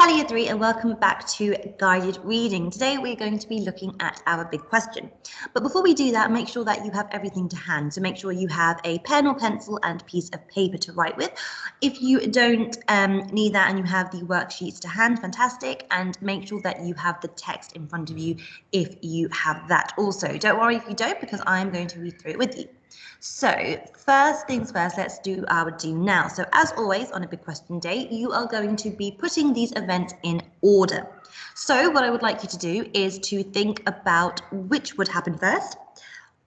Hello Year 3 and welcome back to Guided Reading. Today we're going to be looking at our big question. But before we do that, make sure that you have everything to hand. So make sure you have a pen or pencil and a piece of paper to write with. If you don't need that and you have the worksheets to hand, fantastic. And make sure that you have the text in front of you if you have that also. Don't worry if you don't, because I'm going to read through it with you. So first things first, let's do our do now. So as always on a big question day, you are going to be putting these events in order. So what I would like you to do is to think about which would happen first,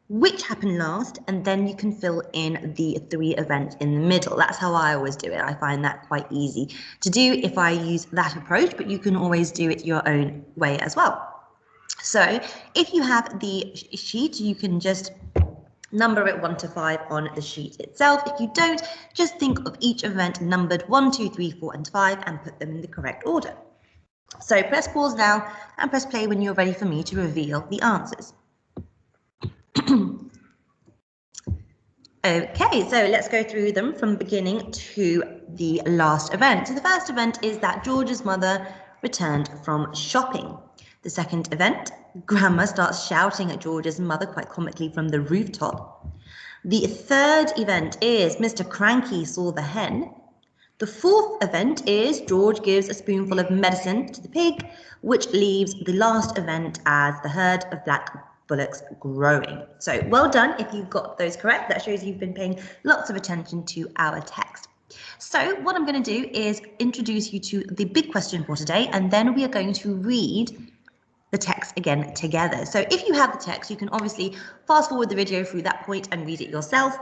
which happened last, and then you can fill in the three events in the middle. That's how I always do it. I find that quite easy to do if I use that approach, but you can always do it your own way as well. So if you have the sheet, you can just number it 1 to 5 on the sheet itself. If you don't, just think of each event numbered 1, 2, 3, 4, and 5 and put them in the correct order. So press pause now and press play when you're ready for me to reveal the answers. Okay, so let's go through them from beginning to the last event. So the first event is that George's mother returned from shopping. The second event, Grandma starts shouting at George's mother quite comically from the rooftop. The third event is Mr. Cranky saw the hen. The fourth event is George gives a spoonful of medicine to the pig, which leaves the last event as the herd of black bullocks growing. So well done if you've got those correct. That shows you've been paying lots of attention to our text. So what I'm going to do is introduce you to the big question for today, and then we are going to read the text again together. So if you have the text, you can obviously fast forward the video through that point and read it yourself.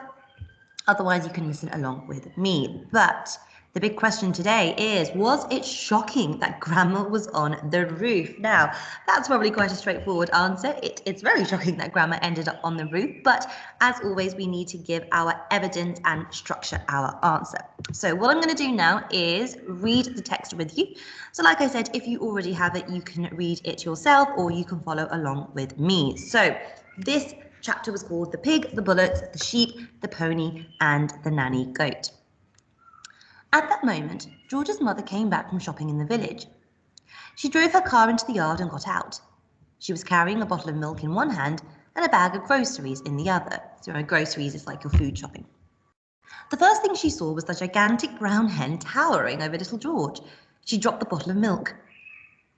Otherwise, you can listen along with me. But the big question today is, was it shocking that Grandma was on the roof? Now, that's probably quite a straightforward answer. It's very shocking that Grandma ended up on the roof. But as always, we need to give our evidence and structure our answer. So what I'm going to do now is read the text with you. So like I said, if you already have it, you can read it yourself or you can follow along with me. So this chapter was called The Pig, the Bullocks, the Sheep, the Pony, and the Nanny Goat. At that moment, George's mother came back from shopping in the village. She drove her car into the yard and got out. She was carrying a bottle of milk in one hand and a bag of groceries in the other. So groceries is like your food shopping. The first thing she saw was the gigantic brown hen towering over little George. She dropped the bottle of milk.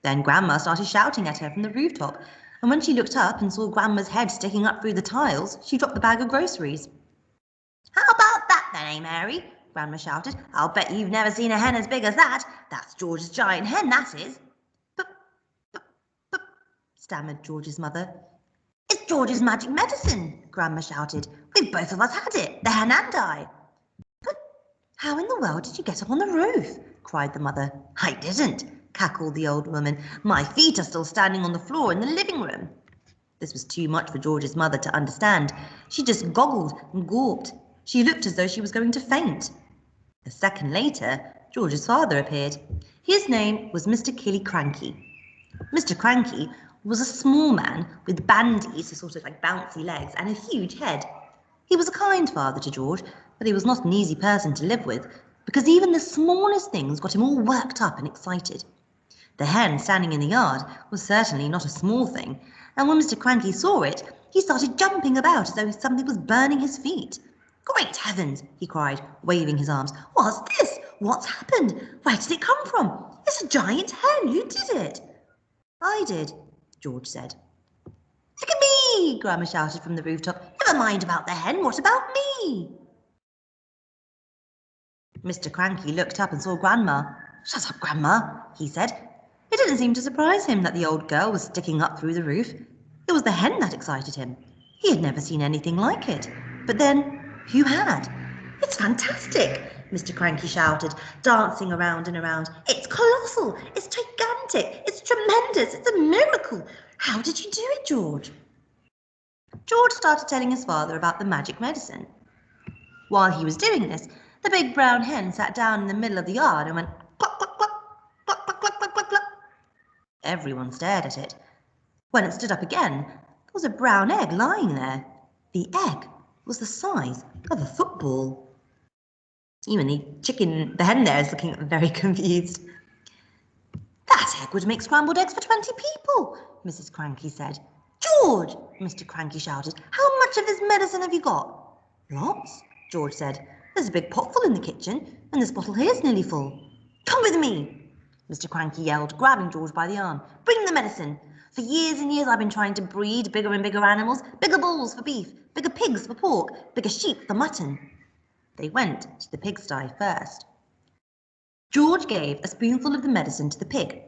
Then Grandma started shouting at her from the rooftop, and when she looked up and saw Grandma's head sticking up through the tiles, she dropped the bag of groceries. "How about that then, eh, Mary?" Grandma shouted. "I'll bet you've never seen a hen as big as that. That's George's giant hen, that is." But, stammered George's mother. "It's George's magic medicine," Grandma shouted. "We've both of us had it, the hen and I." "But how in the world did you get up on the roof?" cried the mother. "I didn't," cackled the old woman. "My feet are still standing on the floor in the living room." This was too much for George's mother to understand. She just goggled and gawped. She looked as though she was going to faint. A second later, George's father appeared. His name was Mr. Killiecranky. Mr. Cranky was a small man with bandies, so sort of like bouncy legs, and a huge head. He was a kind father to George, but he was not an easy person to live with, because even the smallest things got him all worked up and excited. The hen standing in the yard was certainly not a small thing, and when Mr. Cranky saw it, he started jumping about as though something was burning his feet. "Great heavens!" he cried, waving his arms. "What's this? What's happened? Where did it come from? It's a giant hen. Who did it?" "I did," George said. "Look at me!" Grandma shouted from the rooftop. "Never mind about the hen. What about me?" Mr. Cranky looked up and saw Grandma. "Shut up, Grandma," he said. It didn't seem to surprise him that the old girl was sticking up through the roof. It was the hen that excited him. He had never seen anything like it. But then, who had? "It's fantastic," Mr. Cranky shouted, dancing around and around. "It's colossal! It's gigantic! It's tremendous! It's a miracle! How did you do it, George?" George started telling his father about the magic medicine. While he was doing this, the big brown hen sat down in the middle of the yard and went cluck, cluck, cluck, cluck, cluck, cluck, cluck, cluck, cluck. Everyone stared at it. When it stood up again, there was a brown egg lying there. The egg was the size of a football. Even the hen there is looking very confused. That egg would make scrambled eggs for 20 people, Mrs. Cranky said. George, Mr. Cranky shouted, how much of this medicine have you got? Lots, George said. There's a big pot full in the kitchen, and this bottle here's nearly full. Come with me, Mr. Cranky yelled, grabbing George by the arm. Bring the medicine. For years and years I've been trying to breed bigger and bigger animals, bigger bulls for beef, bigger pigs for pork, bigger sheep for mutton. They went to the pigsty first. George gave a spoonful of the medicine to the pig.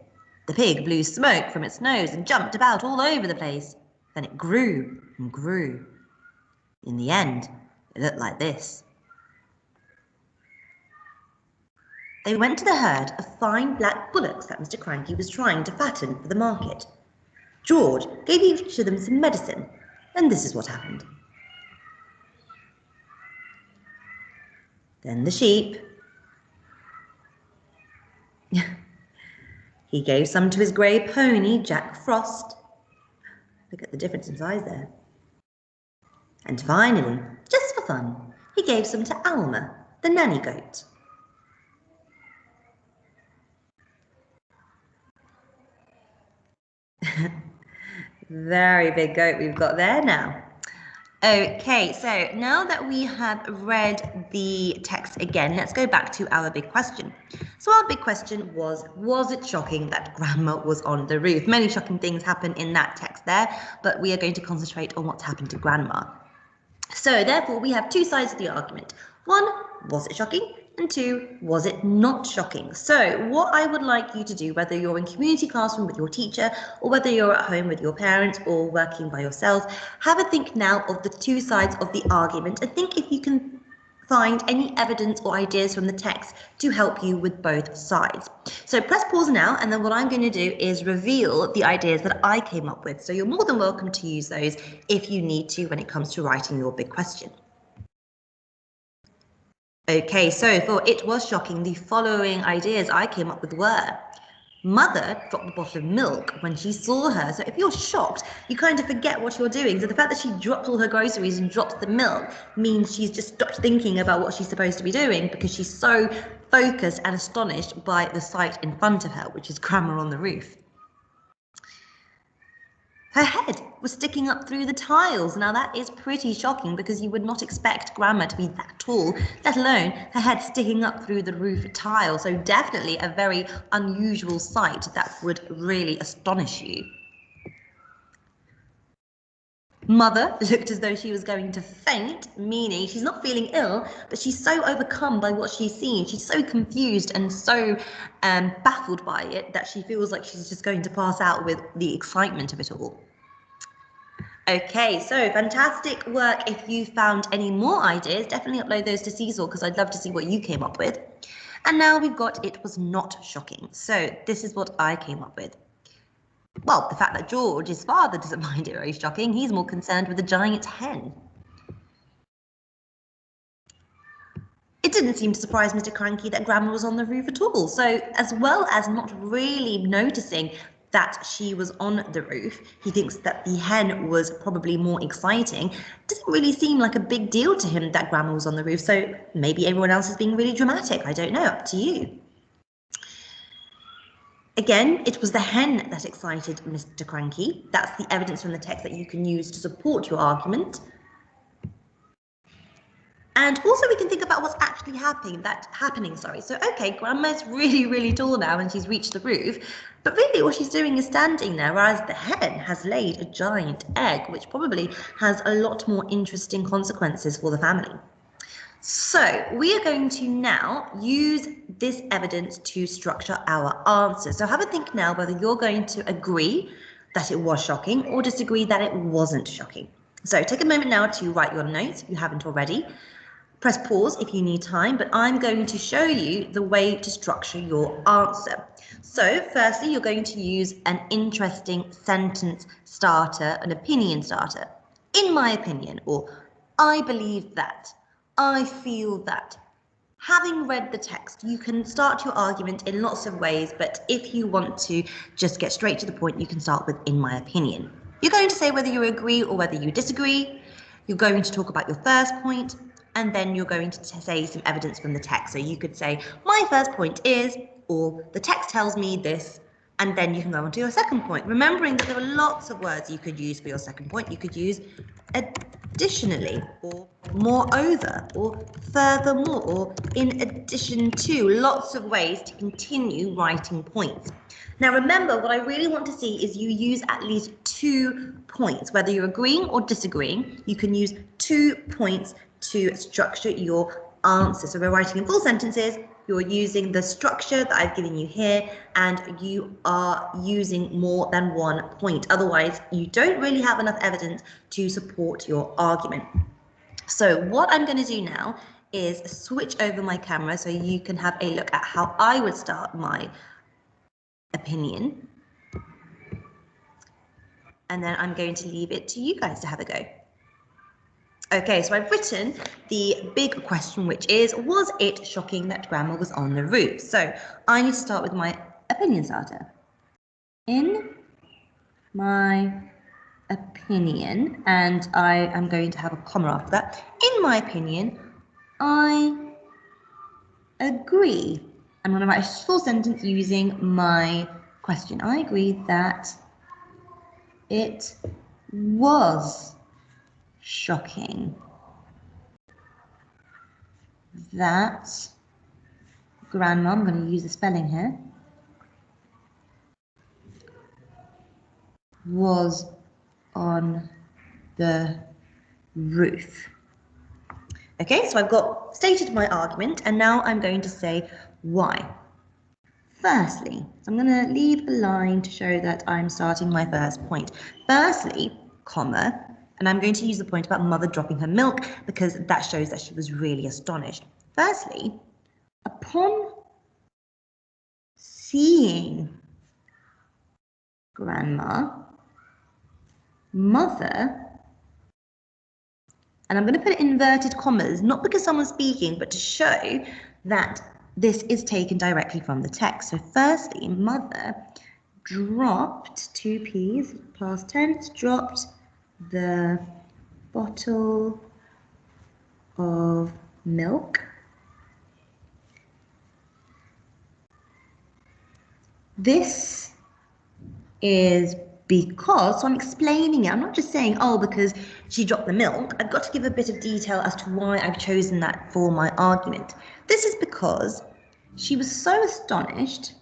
The pig blew smoke from its nose and jumped about all over the place. Then it grew and grew. In the end, it looked like this. They went to the herd of fine black bullocks that Mr. Cranky was trying to fatten for the market. George gave each of them some medicine, and this is what happened. Then the sheep. He gave some to his grey pony, Jack Frost. Look at the difference in size there. And finally, just for fun, he gave some to Alma, the nanny goat. Very big goat we've got there now. Okay, so now that we have read the text again, let's go back to our big question. So our big question was it shocking that Grandma was on the roof? Many shocking things happen in that text there, but we are going to concentrate on what's happened to Grandma. So therefore, we have two sides of the argument. One, was it shocking? And two, was it not shocking? So what I would like you to do, whether you're in community classroom with your teacher or whether you're at home with your parents or working by yourself, have a think now of the two sides of the argument and think if you can find any evidence or ideas from the text to help you with both sides. So press pause now, and then what I'm going to do is reveal the ideas that I came up with. So you're more than welcome to use those if you need to when it comes to writing your big question. Okay, so for it was shocking, the following ideas I came up with were: Mother dropped the bottle of milk when she saw her. So if you're shocked, you kind of forget what you're doing. So the fact that she dropped all her groceries and dropped the milk means she's just stopped thinking about what she's supposed to be doing because she's so focused and astonished by the sight in front of her, which is Grandma on the roof. Her head was sticking up through the tiles. Now that is pretty shocking because you would not expect Grandma to be that tall, let alone her head sticking up through the roof tile. So definitely a very unusual sight that would really astonish you. Mother looked as though she was going to faint, meaning she's not feeling ill, but she's so overcome by what she's seen. She's so confused and so baffled by it that she feels like she's just going to pass out with the excitement of it all. Okay, so fantastic work. If you found any more ideas, definitely upload those to Seesaw because I'd love to see what you came up with. And now we've got it was not shocking. So this is what I came up with. Well, the fact that George, his father, doesn't find it very shocking. He's more concerned with the giant hen. It didn't seem to surprise Mr. Cranky that Grandma was on the roof at all. So as well as not really noticing that she was on the roof, he thinks that the hen was probably more exciting. It doesn't really seem like a big deal to him that Grandma was on the roof. So maybe everyone else is being really dramatic. I don't know, up to you. Again, it was the hen that excited Mr. Cranky. That's the evidence from the text that you can use to support your argument. And also we can think about what's actually happening. So, okay, Grandma's really, really tall now and she's reached the roof, but really what she's doing is standing there, whereas the hen has laid a giant egg, which probably has a lot more interesting consequences for the family. So we are going to now use this evidence to structure our answer. So have a think now whether you're going to agree that it was shocking or disagree that it wasn't shocking. So take a moment now to write your notes if you haven't already. Press pause if you need time, but I'm going to show you the way to structure your answer. So firstly, you're going to use an interesting sentence starter, an opinion starter. In my opinion, or I believe that, I feel that. Having read the text, you can start your argument in lots of ways, but if you want to just get straight to the point, you can start with in my opinion. You're going to say whether you agree or whether you disagree. You're going to talk about your first point, and then you're going to say some evidence from the text. So you could say, my first point is, or the text tells me this, And then you can go on to your second point, remembering that there are lots of words you could use for your second point. You could use additionally, or moreover, or furthermore, or in addition to. Lots of ways to continue writing points. Now remember, what I really want to see is you use at least 2 points. Whether you're agreeing or disagreeing, you can use 2 points to structure your answer. So we're writing in full sentences, you're using the structure that I've given you here, and you are using more than 1 point. Otherwise, you don't really have enough evidence to support your argument. So what I'm going to do now is switch over my camera so you can have a look at how I would start my opinion. And then I'm going to leave it to you guys to have a go. Okay, so I've written the big question, which is, was it shocking that Grandma was on the roof? So I need to start with my opinion starter. In my opinion, and I am going to have a comma after that. In my opinion, I agree. I'm going to write a full sentence using my question. I agree that it was shocking that Grandma, I'm going to use the spelling here, was on the roof. Okay, so I've got stated my argument, and now I'm going to say why. Firstly, so I'm going to leave a line to show that I'm starting my first point. Firstly, comma, and I'm going to use the point about Mother dropping her milk because that shows that she was really astonished. Firstly, upon seeing Grandma, Mother, and I'm going to put it in inverted commas, not because someone's speaking, but to show that this is taken directly from the text. So firstly, Mother dropped, 2 P's, past tense, dropped the bottle of milk. This is because, so I'm explaining it, I'm not just saying, oh, because she dropped the milk. I've got to give a bit of detail as to why I've chosen that for my argument. This is because she was so astonished,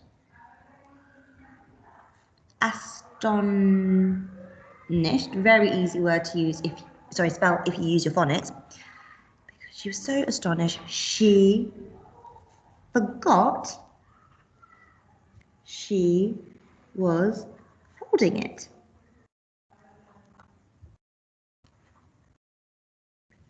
very easy word to use spell if you use your phonics, because she was so astonished, she forgot she was holding it.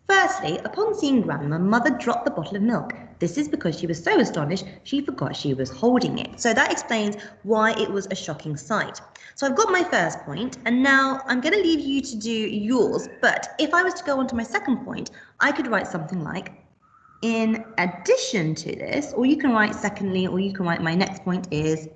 Firstly, upon seeing Grandma, Mother dropped the bottle of milk. This is because she was so astonished, she forgot she was holding it. So that explains why it was a shocking sight. So I've got my first point, and now I'm going to leave you to do yours. But if I was to go on to my second point, I could write something like, in addition to this, or you can write secondly, or you can write my next point is,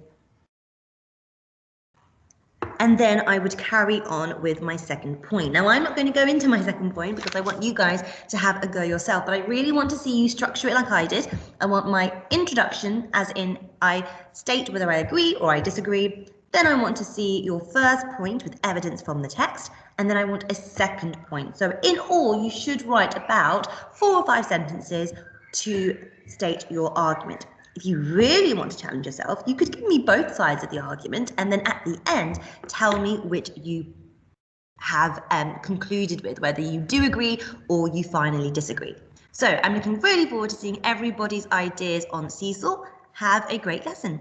and then I would carry on with my second point. Now, I'm not going to go into my second point because I want you guys to have a go yourself, but I really want to see you structure it like I did. I want my introduction, as in I state whether I agree or I disagree. Then I want to see your first point with evidence from the text, and then I want a second point. So in all, you should write about 4 or 5 sentences to state your argument. If you really want to challenge yourself, you could give me both sides of the argument, and then at the end, tell me which you have concluded with, whether you do agree or you finally disagree. So I'm looking really forward to seeing everybody's ideas on Seesaw. Have a great lesson.